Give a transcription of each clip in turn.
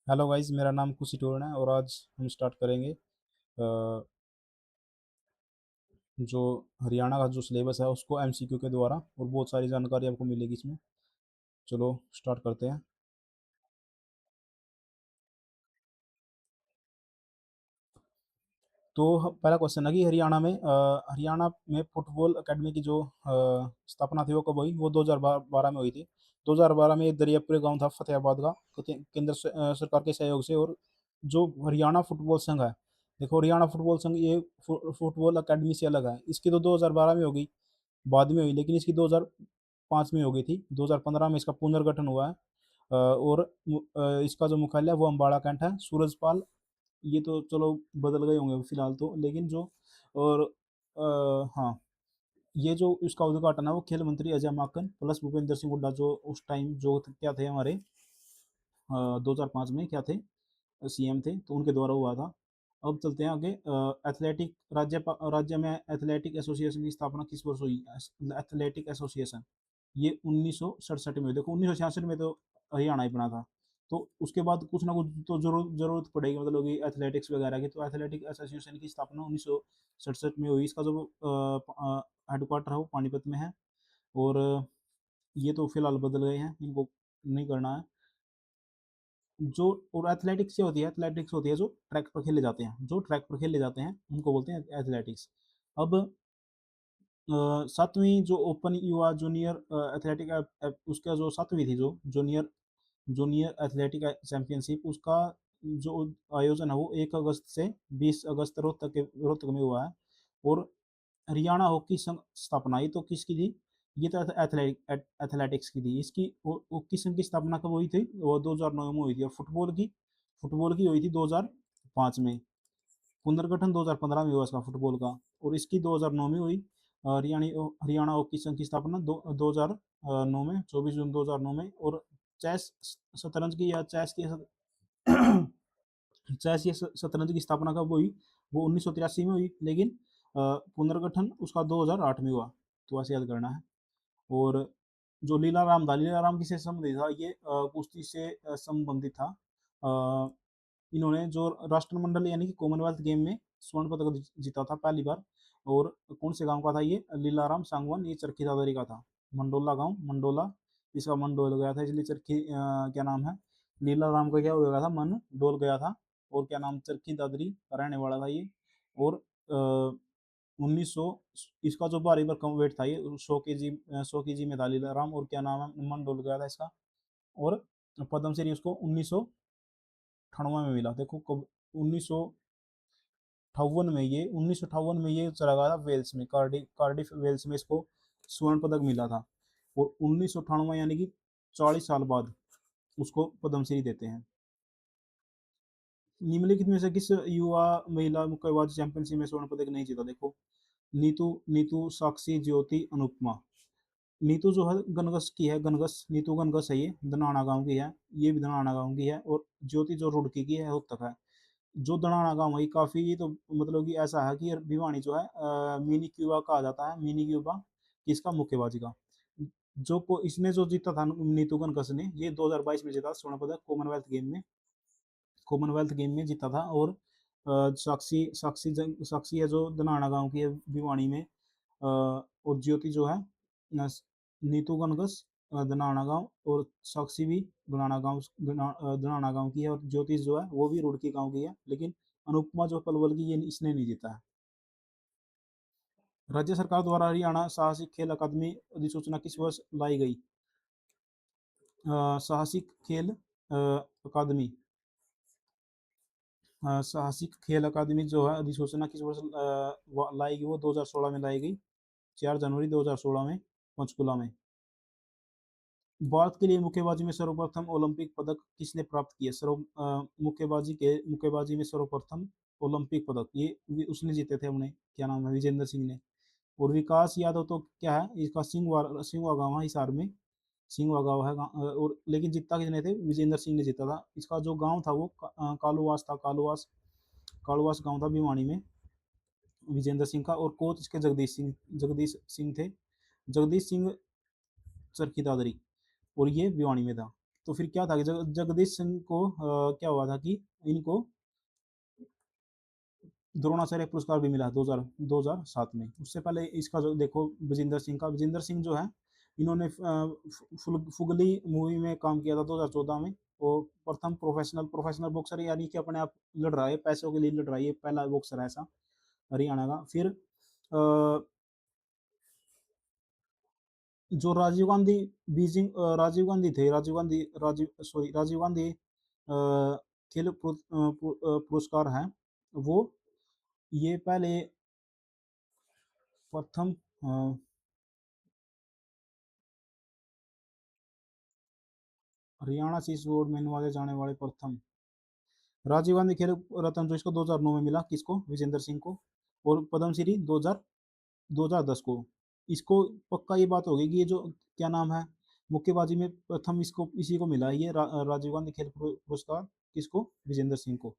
Hello guys, मेरा नाम खुशी टोरन है और आज हम स्टार्ट करेंगे जो हरियाणा का जो सिलेबस है उसको एमसीक्यू के द्वारा, और बहुत सारी जानकारी आपको मिलेगी इसमें। चलो स्टार्ट करते हैं। तो पहला क्वेश्चन है कि हरियाणा में फुटबॉल एकेडमी की जो स्थापना थी वो कब हुई। वो 2012 में हुई थी। 2012 में ये दरियापुर गांव था फतेहाबाद का, केंद्र सरकार के सहयोग से। और जो हरियाणा फुटबॉल संघ है, देखो हरियाणा फुटबॉल संघ ये फुटबॉल एकेडमी से अलग है। इसकी तो 2012 में होगी, बाद में हुई, लेकिन इसकी 2005 में हो गई थी। 2015 में इसका पुनर्गठन हुआ है। और इसका जो मुख्यालय है वो अम्बाड़ा कैंट है। सूरजपाल, ये तो चलो बदल गए होंगे फिलहाल तो, लेकिन जो और हाँ, ये जो इसका उद्घाटन है वो खेल मंत्री अजय माकन प्लस भूपेंद्र सिंह हुड्डा, जो उस टाइम जो क्या थे हमारे 2005 में क्या थे, सीएम थे, तो उनके द्वारा हुआ था। अब चलते हैं आगे। एथलेटिक राज्य में एथलेटिक एसोसिएशन की स्थापना किस वर्ष हुई। एथलेटिक एसोसिएशन ये 1967 में। देखो 1966 में तो हरियाणा ही बना था, तो उसके बाद कुछ ना कुछ तो जरूरत पड़ेगी, मतलब कि एथलेटिक्स वगैरह की। तो एथलेटिक एसोसिएशन की स्थापना 1967 में हुई। इसका जो हेडक्वार्टर है वो पानीपत में है। और ये तो फिलहाल बदल गए हैं, इनको नहीं करना है। जो और एथलेटिक्स क्या होती है, एथलेटिक्स होती है जो ट्रैक पर खेले जाते हैं, जो ट्रैक पर खेले जाते हैं उनको बोलते हैं एथलेटिक्स। अब सातवीं जो ओपन युवा जूनियर एथलेटिक उसका जो सातवीं थी, जो जूनियर जूनियर एथलेटिक चैंपियनशिप, उसका जो आयोजन है वो 1 अगस्त से 20 अगस्त रोहतक में हुआ है। और हरियाणा हॉकी संघ स्थापना ये तो किसकी थी, ये तो एथलेटिक्स की थी। इसकी हॉकी संघ की स्थापना कब हुई थी, वो 2009 में हुई थी। और फुटबॉल की हुई थी 2005 में। पुनर्गठन 2015 में हुआ इसका फुटबॉल का। और इसकी 2009 में हुई। हरियाणी हरियाणा हॉकी संघ की स्थापना 2009 में, 24 जून 2009 में। और चेस शतरंज की या चेस या शतरंज की स्थापना कब हुई, वो 1983 में हुई, लेकिन पुनर्गठन उसका 2008 में हुआ। तो ऐसे याद करना है। और जो लीला राम किससे संबंधित था, ये कुश्ती से संबंधित था। अ, इन्होंने जो राष्ट्रमंडल यानी कि कॉमनवेल्थ गेम में स्वर्ण पदक जीता था पहली बार। और कौन से गांव का था ये, लीलाराम सांगवान, ये चरखी दादरी का था। मंडोला गांव, मंडोला, इसका मन डोल गया था, इसलिए चरखी क्या नाम है, लीलाराम का क्या हो गया था, मन डोल गया था। और क्या नाम, चरखी दादरी का रहने वाला था ये। और 1900, इसका जो भारी भरकम वेट था ये 100 के जी में था लीलाराम। और क्या नाम है, मन डोल गया था इसका। और पद्मश्री उसको 1998 में मिला। देखो कब, 1958 में ये चला गया था वेल्स में, कार्डिफ वेल्स में इसको स्वर्ण पदक मिला था। और 1998 यानी कि 40 साल बाद उसको पद्मश्री देते हैं। निम्नलिखित में से किस युवा महिला मुक्केबाजी चैंपियनशिप में स्वर्ण पदक नहीं जीता। देखो नीतू नीतू साक्षी ज्योति अनुपमा। नीतू जो है गनगस की है, गनगस, नीतू गनगस है, ये दनाना गांव की है। ये भी दनाना गांव की है। और ज्योति जो रुड़की की है, उत्तक है। जो दनाना गांव है काफी, तो मतलब कि ऐसा है कि भिवानी जो है मिनी क्यूबा कहा जाता है, मिनी क्यूबा किसका, मुक्केबाजी का। जो को इसने जो जीता था नीतू गनगस ने, ये 2022 में जीता स्वर्ण पदक, कॉमनवेल्थ गेम में जीता था। और साक्षी है जो दनाना गांव की है भिवानी में। और ज्योति जो है नीतू गनगस दनाना गांव, और साक्षी भी दनाना गांव की है। और ज्योति जो है वो भी रुड़की गांव की है। लेकिन अनुपमा जो पलवल की, ये इसने नहीं जीता है। राज्य सरकार द्वारा हरियाणा साहसिक खेल अकादमी अधिसूचना किस वर्ष लाई गई। साहसिक खेल अकादमी, साहसिक खेल अकादमी जो है अधिसूचना किस वर्ष लाई गई, वो 2016 में लाई गई। 4 जनवरी 2016 में, पंचकुला में। भारत के लिए मुक्केबाजी में सर्वप्रथम ओलंपिक पदक किसने प्राप्त किया। मुक्केबाजी में सर्वप्रथम ओलंपिक पदक ये उसने जीते थे अपने, क्या नाम है, विजेंद्र सिंह ने। और विकास यादव तो क्या है, इसका सिंहवा गाँव है हिसार में, सिंहवा गाँव है और लेकिन जीता किसने थे, विजेंद्र सिंह ने जीता था। इसका जो गाँव था वो कालूवास था, कालूवास गाँव था भिवानी में, विजेंद्र सिंह का। और कोच इसके जगदीश सिंह थे, जगदीश सिंह चरखी दादरी। और ये भिवानी में था। तो फिर क्या था कि जगदीश सिंह को क्या हुआ था कि इनको द्रोणाचार्य पुरस्कार भी मिला 2007 में। उससे पहले इसका जो देखो विजेंद्र सिंह जो है, इन्होंने फुगली मूवी में काम किया था 2014 में। वो प्रथम प्रोफेशनल बॉक्सर, यानी कि अपने आप लड़ रहा है, पैसों के लिए लड़ रहा है, ये पहला बॉक्सर है ऐसा हरियाणा का। फिर जो राजीव गांधी राजीव गांधी थे, राजीव गांधी खेल पुरस्कार है वो, ये पहले प्रथम हरियाणा से इस अवार्ड में नवाजे जाने वाले प्रथम राजीव गांधी खेल रत्न जो इसको 2009 में मिला, किसको, विजेंद्र सिंह को। और पद्मश्री 2010 को। इसको पक्का ये बात होगी कि ये जो क्या नाम है, मुक्केबाजी में प्रथम इसको इसी को मिला है ये राजीव गांधी खेल पुरस्कार, किसको, विजेंद्र सिंह को।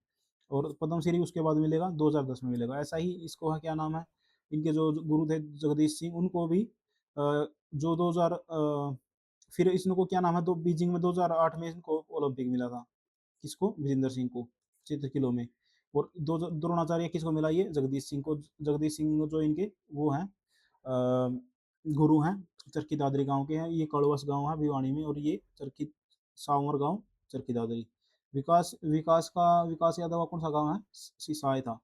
और पद्मश्री उसके बाद मिलेगा 2010 में मिलेगा। ऐसा ही इसको है क्या नाम है, इनके जो गुरु थे जगदीश सिंह, उनको भी जो 2000 फिर इनको क्या नाम है, तो बीजिंग में 2008 में इनको ओलंपिक मिला था, किसको, विजेंद्र सिंह को, चित्र किलो में। और दो द्रोणाचार्य किसको मिला, ये जगदीश सिंह को। जगदीश सिंह जो इनके वो हैं गुरु हैं, चरखी दादरी गांव के हैं, ये कड़वस गांव है भिवानी में, और ये चरखी सावर गांव, चरखी दादरी। विकास यादव का कौन सा गांव है, सिसाई था,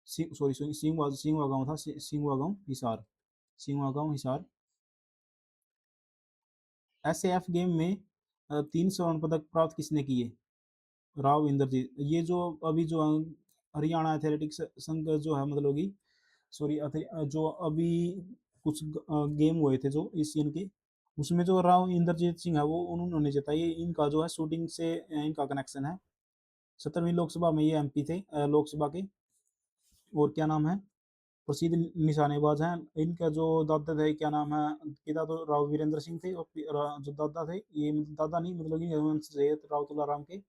सॉरी सिंगवा गांव था, सिंगवा गांव हिसार, सिंगवा गांव हिसार। एसएएफ गेम में 3 स्वर्ण पदक प्राप्त किसने किए, राव इंद्रजीत। ये जो अभी जो हरियाणा एथलेटिक्स संघ जो है, मतलब कि सॉरी, जो अभी कुछ गेम हुए थे जो एशियन के, उसमें जो राव इंद्रजीत सिंह है वो उन्होंने जीता। ये इनका जो है शूटिंग से इनका कनेक्शन है। 17वीं लोकसभा में ये एमपी थे, लोकसभा के। और क्या नाम है, प्रसिद्ध निशानेबाज हैं। इनका जो दादा थे, क्या नाम है, पिता तो राव वीरेंद्र सिंह थे, और जो दादा थे, ये दादा नहीं, मतलब कि वंश से राव तुलाराम के।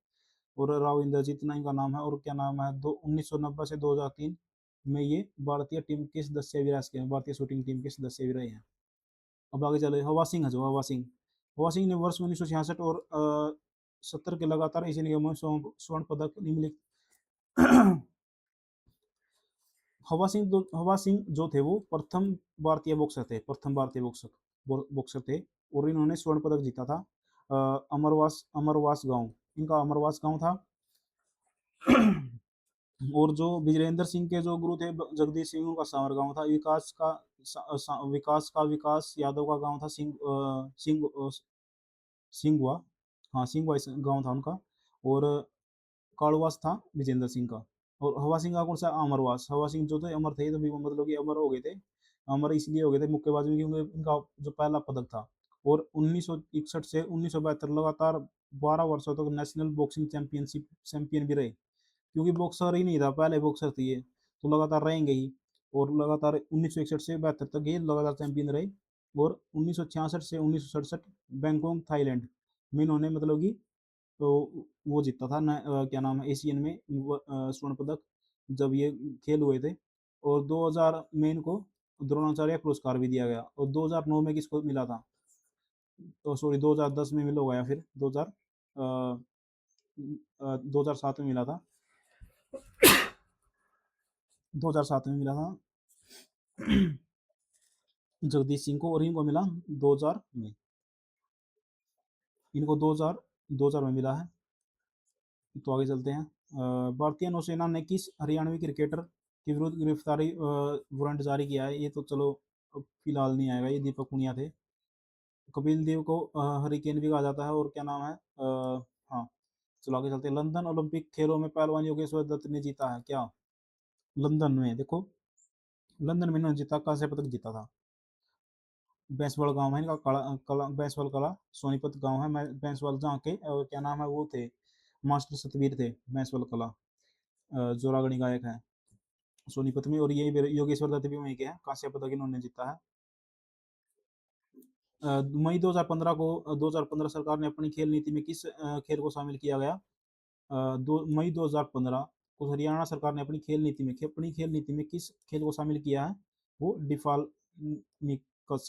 और राव इंद्रजीत ना इनका नाम है। और क्या नाम है, 1990 से 2003 में ये भारतीय टीम के सदस्य भी रह चुके हैं, भारतीय शूटिंग टीम के सदस्य भी रहे हैं। अब आगे चले, हवा सिंह है जो, हवा सिंह ने वर्ष 1966 और 70 के लगातार एशियन गेमों में स्वर्ण पदक निम्नलिखित हवा सिंह जो थे वो प्रथम भारतीय बॉक्सर थे, बॉक्सर थे। और इन्होंने स्वर्ण पदक जीता था अमरवास गांव, इनका अमरवास गांव था। और जो विजेंद्र सिंह के जो गुरु थे जगदीश सिंह, उनका सांवर गांव था। विकास यादव का गांव था सिंगवा, हाँ सिंगवा गांव था उनका। और काड़वास था विजेंद्र सिंह का। और हवा सिंह का कौन सा, अमरवास। हवा सिंह जो थे अमर थे, तो मतलब कि अमर हो गए थे, अमर इसलिए हो गए थे मुक्केबाजी में क्योंकि इनका जो पहला पदक था। और 1961 से 1972 लगातार 12 वर्षों तक नेशनल बॉक्सिंग चैंपियन भी रहे, क्योंकि बॉक्सर ही नहीं था, पहले बॉक्सर थे ये, तो लगातार रहेंगे ही। और लगातार 1961 से 72 तक ये लगातार चैंपियन रहे। और 1966 से 1967 बैंकॉक थाईलैंड में इन्होंने मतलब कि तो वो जीता था क्या नाम है, एशियन में स्वर्ण पदक, जब ये खेल हुए थे। और 2000 में इनको द्रोणाचार्य पुरस्कार भी दिया गया। और 2009 में किसको मिला था, तो सॉरी 2010 में मिला गया, फिर 2007 में मिला था, 2007 में मिला था जगदीश सिंह को। और इनको मिला 2000 में, इनको 2000 में मिला है। तो आगे चलते हैं। भारतीय नौसेना ने किस हरियाणवी क्रिकेटर के विरुद्ध गिरफ्तारी वारंट जारी किया है, ये तो चलो अब फिलहाल नहीं आएगा, ये दीपक पुनिया थे। कपिल देव को हरिकेन भी कहा जाता है। और क्या नाम है, हाँ चलो आगे चलते हैं। लंदन ओलंपिक खेलों में पहलवान योगेश्वर दत्त ने जीता है क्या, लंदन में देखो, लंदन में इन्होंने जीता, कांस्य पदक जीता था। बैंसवाल गांव है इनका, बैंसवाल कला सोनीपत गांव है, बैंसवाल जहाँ के क्या नाम है वो थे, मास्टर सतवीर थे बैंसवाल कला, जोरागढ़ी गायक है सोनीपत में। और ये योगेश्वर दत्त भी वहीं के हैं, कांस्य पदक इन्होंने जीता है। मई 2015 को 2015 सरकार ने अपनी खेल नीति में किस खेल को शामिल किया गया, मई 2015 को हरियाणा सरकार ने अपनी खेल नीति में किस खेल को शामिल किया है, वो डिफाल्मिकस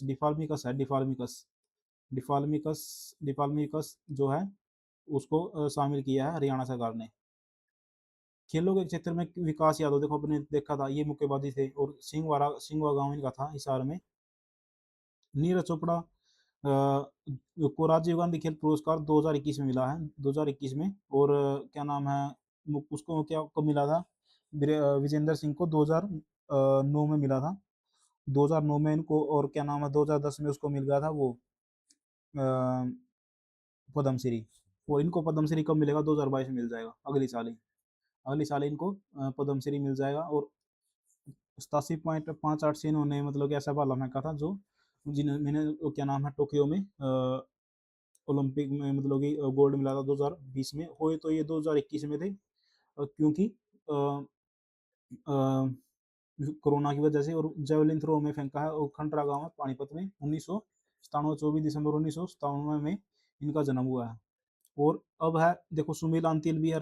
है, डिफाल्मिकस। डिफाल्मिकस डिफाल्मिकस जो है उसको शामिल किया है हरियाणा सरकार ने। खेलों के क्षेत्र में विकास यादव देखो आपने देखा था, ये मुक्केबाजी थे, और सिंहवा गांव इनका था हिसार में। नीरज चोपड़ा को राजीव गांधी खेल पुरस्कार 2021 में मिला है, 2021 में। और क्या नाम है, उसको क्या कब मिला था, विजेंद्र सिंह को 2009 में मिला था, 2009 में इनको। और क्या नाम है, 2010 में उसको मिल गया था वो अ, पद्मश्री। और इनको पद्मश्री कब मिलेगा, 2022 में मिल जाएगा, अगली साल ही, अगली साल इनको पद्मश्री मिल जाएगा। और 87.58 से इन्होंने मतलब कि ऐसा भाला फेंका था जो जिन्होंने क्या नाम है टोक्यो में ओलंपिक में मतलब कि गोल्ड मिला था 2020 में। हुए तो ये 2021 में थे, क्योंकि अ, अ, कोरोना की वजह से। और जेवलिन थ्रो में फेंका है, और खंडरा गांव है पानीपत में, 1997, 24 दिसंबर 1997 में इनका जन्म हुआ है। और अब है देखो, सुनील अंतिल भी है,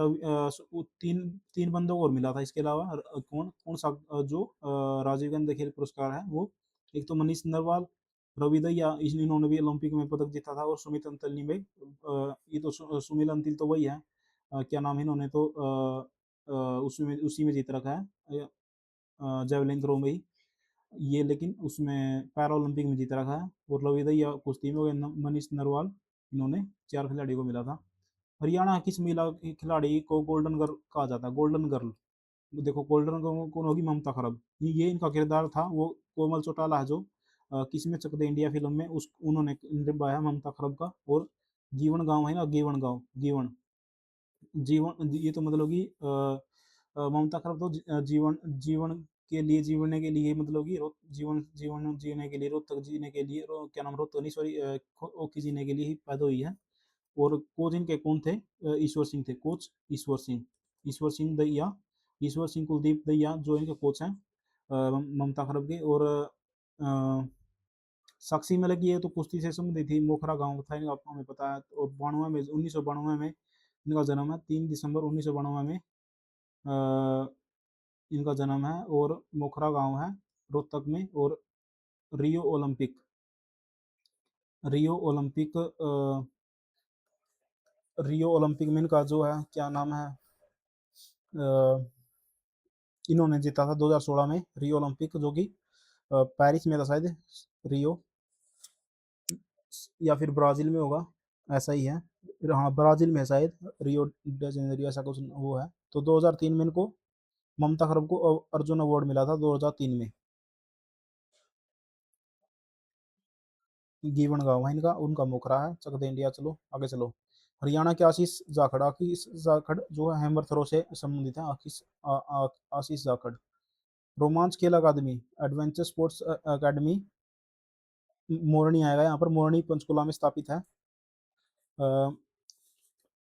तीन तीन बंदों को और मिला था इसके अलावा। कौन कौन सा जो राजीव गांधी खेल पुरस्कार है वो, एक तो मनीष नरवाल, रवि दहिया, इन्होंने भी ओलंपिक में पदक जीता था, और सुमित अंतिल ने भी ये तो सुनील अंतिल तो वही है, क्या नाम है, इन्होंने तो उसमें उसी में जीत रखा है, जेवलिन थ्रो में ही ये, लेकिन उसमें पैरा ओलंपिक में जीत रखा है। और रवि दहिया कुश्ती में हो गए, मनीष नरवाल, इन्होंने 4 खिलाड़ी को मिला था। हरियाणा किस महिला खिलाड़ी को गोल्डन गर्ल कहा जाता है, गोल्डन गर्ल। देखो गोल्डन गर्ल कौन होगी, ममता खरब। ये इनका किरदार था, वो कोमल चौटाला है जो किस में चक दे इंडिया फिल्म में उस उन्होंने निभाया ममता खरब का। और जीवन गांव है ना, गेवन गांव, गेवन, जीवन, ये तो मतलब कि ममता खरब तो जीवन जीवन के लिए, जीवने के लिए मतलब कि जीवन जीवन जीने के लिए, रोहतक जीने के लिए, क्या नाम, रोहतक नहीं सॉरी, ओखी जीने के लिए ही पैदा हुई है। और कोच इनके कौन थे, ईश्वर सिंह थे कोच, ईश्वर सिंह, ईश्वर सिंह दैया, ईश्वर सिंह कुलदीप दैया जो इनके कोच हैं ममता खरब के। और साक्षी मलिक ये तो कुश्ती से संबंधित थी, मोखरा गांव था इनका, आपको हमें पता है। और 92 में, 1992 में इनका जन्म है, 3 दिसंबर 1992 में इनका जन्म है। और मोखरा गांव है रोहतक में। और Rio Olympic, Rio Olympic Rio Olympic में इनका जो है क्या नाम है, इन्होंने जीता था 2016 में रियो ओलंपिक, जो कि पेरिस में था शायद, रियो, या फिर ब्राजील में होगा, ऐसा ही है। हाँ ब्राजील में है शायद, रियो de जेनेरियो ऐसा कुछ वो है। तो 2003 में इनको, ममता खरब को अर्जुन अवार्ड मिला था 2003 में। गीवन गाँव है इनका, उनका मोखरा है, चक दे इंडिया। चलो आगे चलो। हरियाणा के आशीष जाखड़, आशीष जाखड़ जो है हैमर थ्रो से संबंधित है, आशीष जाखड़। रोमांच खेल अकादमी, एडवेंचर स्पोर्ट्स अकेडमी, मोरनी आएगा यहाँ पर, मोरनी पंचकुला में स्थापित है।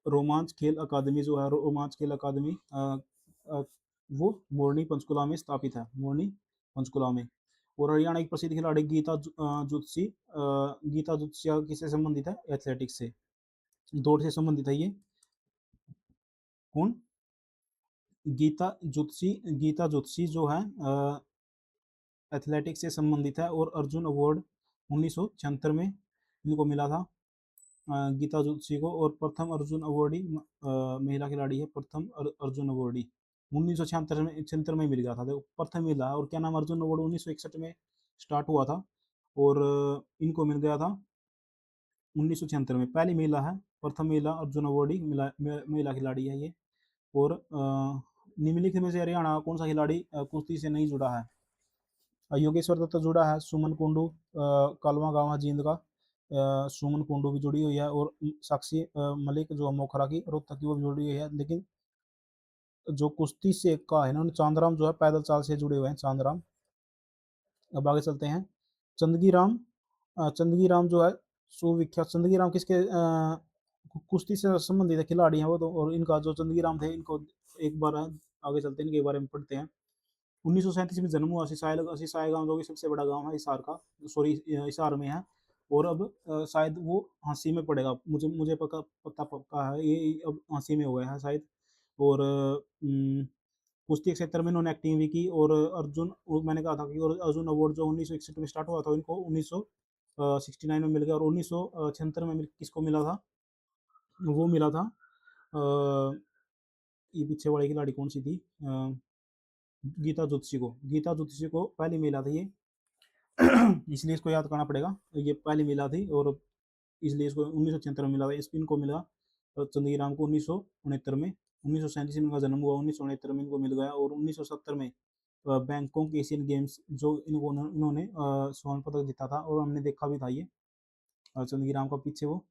रोमांच खेल अकादमी जो है, रोमांच खेल अकादमी वो मोरनी पंचकुला में स्थापित है, मोरनी पंचकुला में। और हरियाणा की प्रसिद्ध खिलाड़ी जुत्सी, गीता जुत्सिया किससे संबंधित है, एथलेटिक्स से, दौड़ से संबंधित है ये। कौन, गीता जुत्सी जो है एथलेटिक्स से संबंधित है। और अर्जुन अवार्ड 1976 में इनको मिला था, गीता जोशी को। और प्रथम अर्जुन अवार्डी महिला खिलाड़ी है, प्रथम अर्जुन अवार्डी 1976 में मिल गया था, देखो प्रथम मिला है। और क्या नाम, अर्जुन अवार्ड 1961 में स्टार्ट हुआ था, और इनको मिल गया था 1976 में, पहली महिला है, प्रथम महिला अर्जुन अवार्डी महिला खिलाड़ी है ये। और निम्नलिखित में से हरियाणा कौन सा खिलाड़ी कुश्ती से नहीं जुड़ा है, योगेश्वर दत्त जुड़ा है, सुमन कुंडू कालवा गाँव है जींद का, सुमन कुंडू भी जुड़ी हुई है। और साक्षी मलिक जो मोखरा की, रोहतक की, वो भी जुड़ी हुई है। लेकिन जो कुश्ती से का है ना, चांदराम जो है पैदल चाल से जुड़े हुए हैं, चांदराम। अब आगे चलते हैं। चंदगी राम, चंदगी राम जो है सुविख्यात, चंदगी राम किसके कुश्ती से संबंधित खिलाड़ी हैं वो तो। और इनका जो चंदगी राम थे, इनको एक बार आगे चलते हैं, इनके बारे में पढ़ते हैं। 1937 में जन्म हुआ, सिसाई गांव जो कि सबसे बड़ा गांव है हिसार का, सॉरी हिसार में है। और अब शायद वो हंसी में पड़ेगा, मुझे मुझे पक्का है ये, अब हंसी में हो गया है शायद। और कुश्ती के क्षेत्र में इन्होंने एक्टिंग भी की। और अर्जुन, मैंने कहा था कि और अर्जुन अवार्ड जो 1961 में स्टार्ट हुआ था इनको, 69 में मिल गया, और 1976 में किसको मिला था? वो मिला था ये पीछे वाली खिलाड़ी कौन सी थी? गीता जोशी को पहली मिला था ये। इसलिए इसको याद करना पड़ेगा, ये पहली मिला थी, और इसलिए इसको 1976 में मिला था। स्पिन को मिला चंदगी राम को 1969 में। 1937 में इनका जन्म हुआ, 1969 में इनको मिल गया, और 1970 में बैंकॉक एशियन गेम्स जो इन्होंने स्वर्ण पदक जीता था, और हमने देखा भी था ये चंदगी राम का। पीछे वो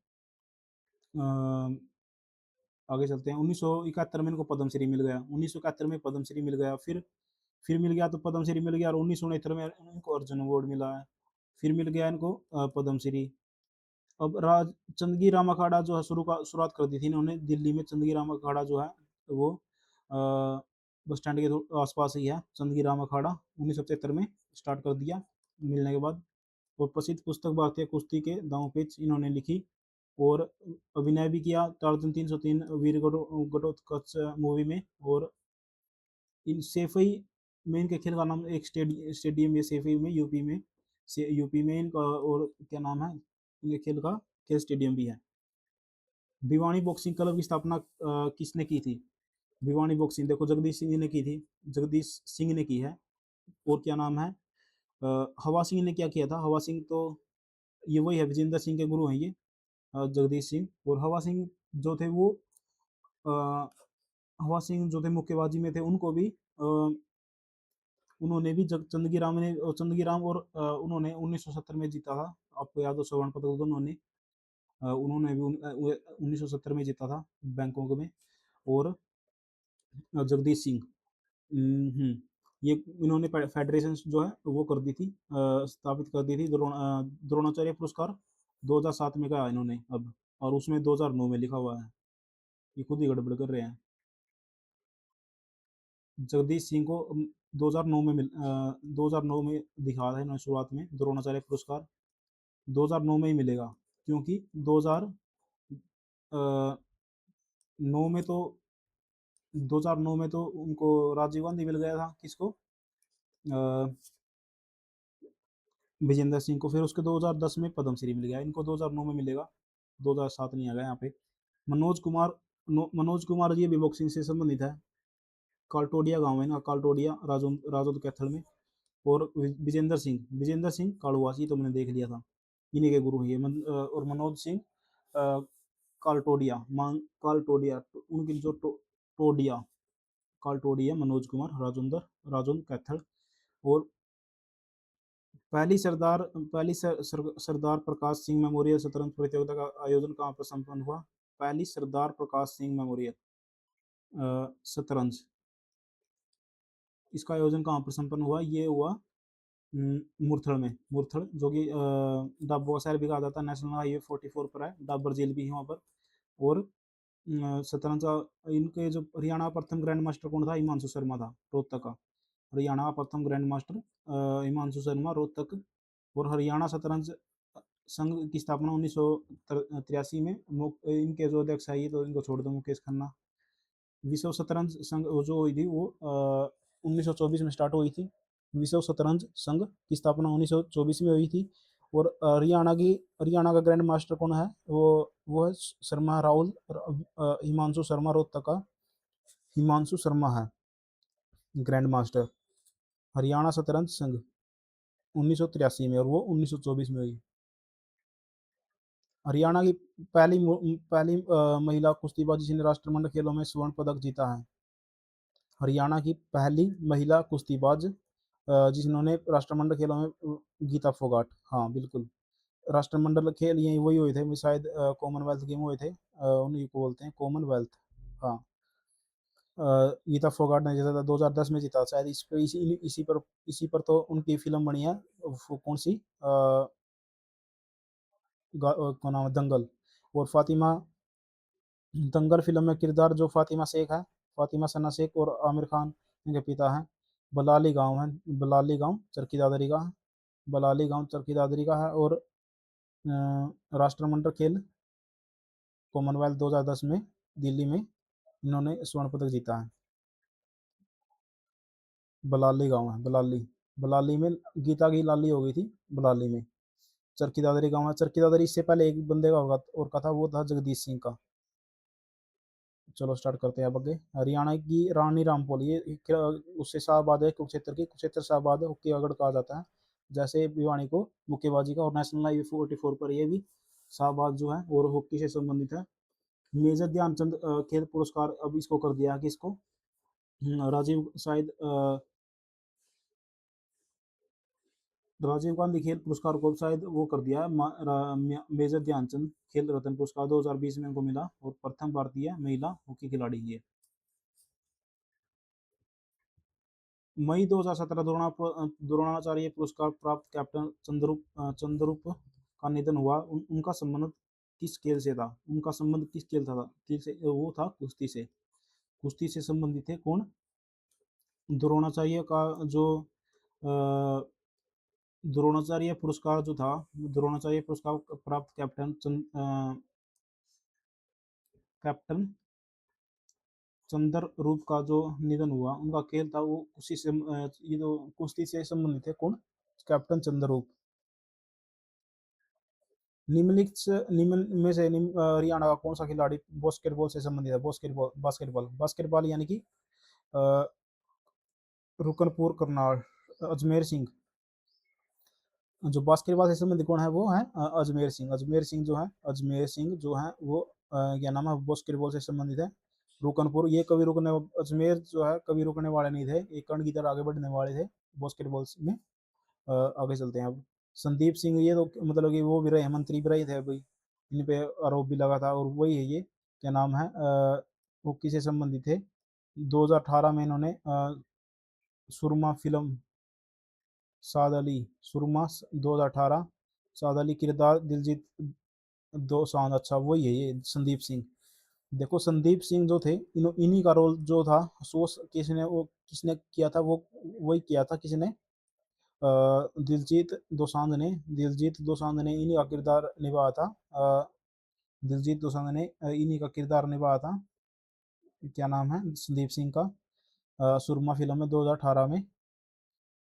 आगे चलते हैं। 1971 में इनको पद्मश्री मिल गया, 1971 में पद्मश्री मिल गया, फिर मिल गया तो पद्मश्री मिल गया, और 1969 में इनको अर्जुन अवार्ड मिला है, फिर मिल गया इनको पद्मश्री। अब राज चंदगी राम अखाड़ा जो है शुरुआत कर दी थी इन्होंने दिल्ली में। चंदगी राम अखाड़ा जो है वो बस स्टैंड के आसपास ही है चंदगी राम अखाड़ा। 1975 में स्टार्ट कर दिया मिलने के बाद। और प्रसिद्ध पुस्तक भारतीय कुश्ती के दांव पेच इन्होंने लिखी, और अभिनय भी किया टार्जन 303 वीर घटोत्कच मूवी में। और इन सेफई में इनके खेल का नाम एक स्टेडियम है सेफई में, यूपी में इनका, और क्या नाम है इनके खेल का? खेल स्टेडियम भी है। भिवानी बॉक्सिंग क्लब की स्थापना किसने की थी? भिवानी बॉक्सिंग देखो जगदीश सिंह ने की थी, जगदीश सिंह ने की है। और क्या नाम है हवा सिंह ने क्या किया था? हवा सिंह तो ये वही है, विजेंद्र सिंह के गुरु हैं ये जगदीश सिंह। और हवा सिंह जो थे वो अ, हवा सिंह जो थे मुक्केबाजी में थे, उनको भी उन्होंने भी चंदगी राम और उन्होंने 1970 में जीता था। आपको याद हो स्वर्ण पदक दोनों ने उन्होंने भी 1970 में जीता था बैंकॉक में। और जगदीश सिंह ये इन्होंने फेडरेशन जो है वो कर दी थी, स्थापित कर दी थी। द्रोणाचार्य पुरस्कार 2007 में का इन्होंने अब, और उसमें 2009 में लिखा हुआ है, ये खुद ही गड़बड़ कर रहे हैं। जगदीश सिंह को 2009 में 2009 में दिखा था इन्होंने शुरुआत में द्रोणाचार्य पुरस्कार। 2009 में ही मिलेगा, क्योंकि 2009 में तो 2009 में तो उनको राजीव गांधी मिल गया था। किसको? विजेंद्र सिंह को। फिर उसके 2010 में पद्मश्री मिल गया, इनको 2009 में मिलेगा, 2007 नहीं आ गया यहाँ पे। मनोज कुमार मनोज कुमार ये भी बॉक्सिंग से संबंधित है। कालटोडिया गांव है ना, कालटोडिया राजौंद कैथल में। और विजेंद्र सिंह कालुवासी तो मैंने देख लिया था, इन्हीं के गुरु हैं ये। और मनोज सिंह कालटोडिया उनकी जो टोडिया कालटोडिया मनोज कुमार राजौंद कैथल। और सरदार प्रकाश सिंह मेमोरियल शतरंज प्रतियोगिता का आयोजन कहाँ पर संपन्न हुआ? पहली सरदार प्रकाश सिंह मेमोरियल शतरंज, इसका आयोजन कहाँ पर संपन्न हुआ? ये हुआ मुरथल जो कि डाबो का शहर भी कहा जाता है। नेशनल हाईवे 44 पर है, डाबर झील भी है वहाँ पर। और शतरंज का इनके जो हरियाणा का प्रथम ग्रैंड मास्टर कौन था? हिमांशु शर्मा था, रोहतक का। हरियाणा का प्रथम ग्रैंड मास्टर हिमांशु शर्मा, रोहतक। और हरियाणा शतरंज संघ की स्थापना 1983 में। इनके जो अध्यक्ष है ये तो इनको छोड़ दो, मुकेश खन्ना। विश्व शतरंज संघ जो हुई थी वो 1924 में स्टार्ट हुई थी। विश्व शतरंज संघ की स्थापना 1924 में हुई थी। और हरियाणा का ग्रैंड मास्टर कौन है? वो है शर्मा राहुल, हिमांशु शर्मा रोहतक का हिमांशु शर्मा है ग्रैंड मास्टर हरियाणा शतरंज संघ 1983 में, और वो 1924 में हुई। हरियाणा की पहली महिला कुश्तीबाज जिसने राष्ट्रमंडल खेलों में स्वर्ण पदक जीता है। हरियाणा की पहली महिला कुश्तीबाज जिन्होंने राष्ट्रमंडल खेलों में गीता फोगाट, हाँ बिल्कुल। राष्ट्रमंडल खेल ये वही हुए थे शायद, कॉमनवेल्थ गेम हुए थे, उन्हीं को बोलते हैं कॉमनवेल्थ। हाँ गीता फोगाट ने जीता था 2010 में, जीता शायद। इसी पर तो उनकी फिल्म बनी है, कौन सी कौन नाम है, दंगल। और फातिमा दंगल फिल्म में किरदार जो फातिमा शेख है, फातिमा सना शेख, और आमिर खान इनके पिता हैं। बलाली गांव चरखी दादरी का है। और राष्ट्रमंडल खेल कॉमनवेल्थ 2010 में दिल्ली में इन्होंने स्वर्ण पदक जीता है। बलाली गांव है, बलाली में गीता की लाली हो गई थी, बलाली में। चरखी दादरी गाँव है। चरखी दादरी इससे पहले एक बंदे का होगा और का था, वो था जगदीश सिंह का। चलो स्टार्ट करते हैं अब आगे। हरियाणा की रानी रामपुर, ये उससे शाहबाद है कुरुक्षेत्र की, कुरुक्षेत्र शाहबाद हॉकी अगड़ कहा जाता है, जैसे भिवानी को मुक्केबाजी का। और नेशनल हाईवे 44 पर ये भी शाहबाद जो है और हॉकी से संबंधित है। मेजर ध्यानचंद खेल पुरस्कार अब इसको कर दिया है कि इसको राजीव शायद राजीव गांधी खेल पुरस्कार को शायद वो कर दिया है, मेजर ध्यानचंद खेल रत्न पुरस्कार 2020 में इनको मिला, और प्रथम भारतीय महिला हॉकी खिलाड़ी ये। मई 2017 द्रोणाचार्य पुरस्कार प्राप्त कैप्टन चंद्ररूप का निधन हुआ। उनका संबंध किस खेल से था? उनका संबंध किस खेल था? खेल से वो था कुश्ती से। कुश्ती से संबंधित थे कौन? द्रोणाचार्य का जो द्रोणाचार्य पुरस्कार जो था, द्रोणाचार्य पुरस्कार प्राप्त कैप्टन चंद्र रूप का जो निधन हुआ, उनका खेल था वो उसी से ये जो कुश्ती से संबंधित है कौन? कैप्टन चंद्र रूप। निम्नलिखित निम्न में से हरियाणा का कौन सा खिलाड़ी बास्केटबॉल से संबंधित है? बास्केटबॉल बास्केटबॉल यानी कि रुकनपुर करनाल, अजमेर सिंह। जो बास्केटबॉल से संबंधित कौन है? वो है अजमेर सिंह। अजमेर सिंह जो है, अजमेर सिंह जो है वो क्या नाम है, बास्केटबॉल से संबंधित है। रुकनपुर, ये कभी रुकने, अजमेर जो है कभी रुकने वाले नहीं थे, एक कण की तरह आगे बढ़ने वाले थे बास्केटबॉल में। आगे चलते हैं अब। संदीप सिंह, ये तो मतलब कि वो भी रहे, मंत्री भी रहे थे भाई, इन पे आरोप भी लगा था, और वही है ये, क्या नाम है, हॉकी से संबंधित थे। 2018 में इन्होंने सुरमा फिल्म साद अली, सुरमा 2018 साद अली किरदार दिलजीत दोसांझ, अच्छा वही है ये संदीप सिंह। देखो संदीप सिंह जो थे, इन्हीं का रोल जो था, सोच किसने किया था, वो वही किया था किसने, दिलजीत दोसांझ ने इन्हीं का किरदार निभाया था। दिलजीत दोसांझ ने इन्हीं का किरदार निभाया था, क्या नाम है, संदीप सिंह का। सुरमा फिल्म में 2018 में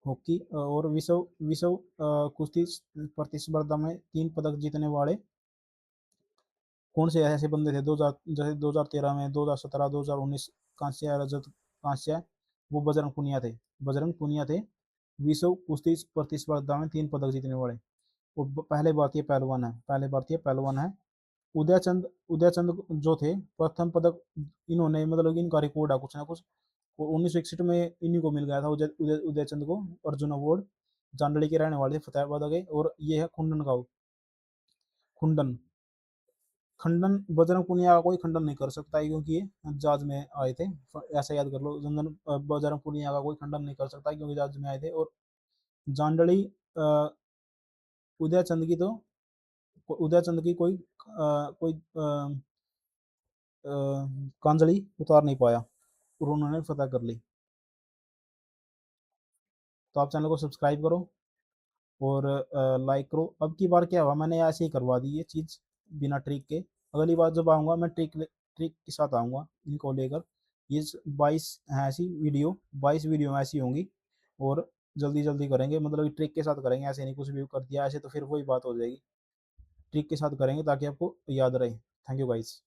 हॉकी और विश्व विश्व कुश्ती प्रतिस्पर्धा में 3 पदक जीतने वाले कौन से ऐसे बंदे थे? 2000, जैसे 2013 में, 2017, 2019 कांस्य रजत कांस्य, वो बजरंग पुनिया थे। बजरंग पुनिया थे विश्व कुश्ती प्रतिस्पर्धा में 3 पदक जीतने वाले। वो पहले भारतीय पहलवान है, पहले भारतीय पहलवान है। उदयचंद जो थे, प्रथम पदक इन्होंने, मतलब कि इनका रिकॉर्ड है कुछ ना कुछ। और 1961 में इन्हीं को मिल गया था, उदयचंद को अर्जुन अवार्ड। जांडली के रहने वाले थे, फतेहाबाद गए। और ये है खुंडन गाँव, खुंडन। खंडन बजरंग पुनिया का कोई खंडन नहीं कर सकता है, क्योंकि ये जहाज में आए थे। ऐसा याद कर लो, बजरंग पुनिया का कोई खंडन नहीं कर सकता, क्योंकि जहाज में आए थे। और जांडली उदयचंद की तो, उदयचंद की कोई कांजलि उतार नहीं पाया, और उन्होंने फतह कर ली। तो आप चैनल को सब्सक्राइब करो और लाइक करो। अब की बार क्या हुआ, मैंने ऐसे ही करवा दी ये चीज़ बिना ट्रिक के। अगली बार जब आऊँगा मैं ट्रिक के साथ आऊँगा इनको लेकर। ये 22 है ऐसी वीडियो, 22 वीडियो ऐसी होंगी, और जल्दी जल्दी करेंगे, मतलब कि ट्रिक के साथ करेंगे, ऐसे नहीं कुछ भी कर दिया ऐसे तो फिर वही बात हो जाएगी। ट्रिक के साथ करेंगे ताकि आपको याद रहे। Thank you guys.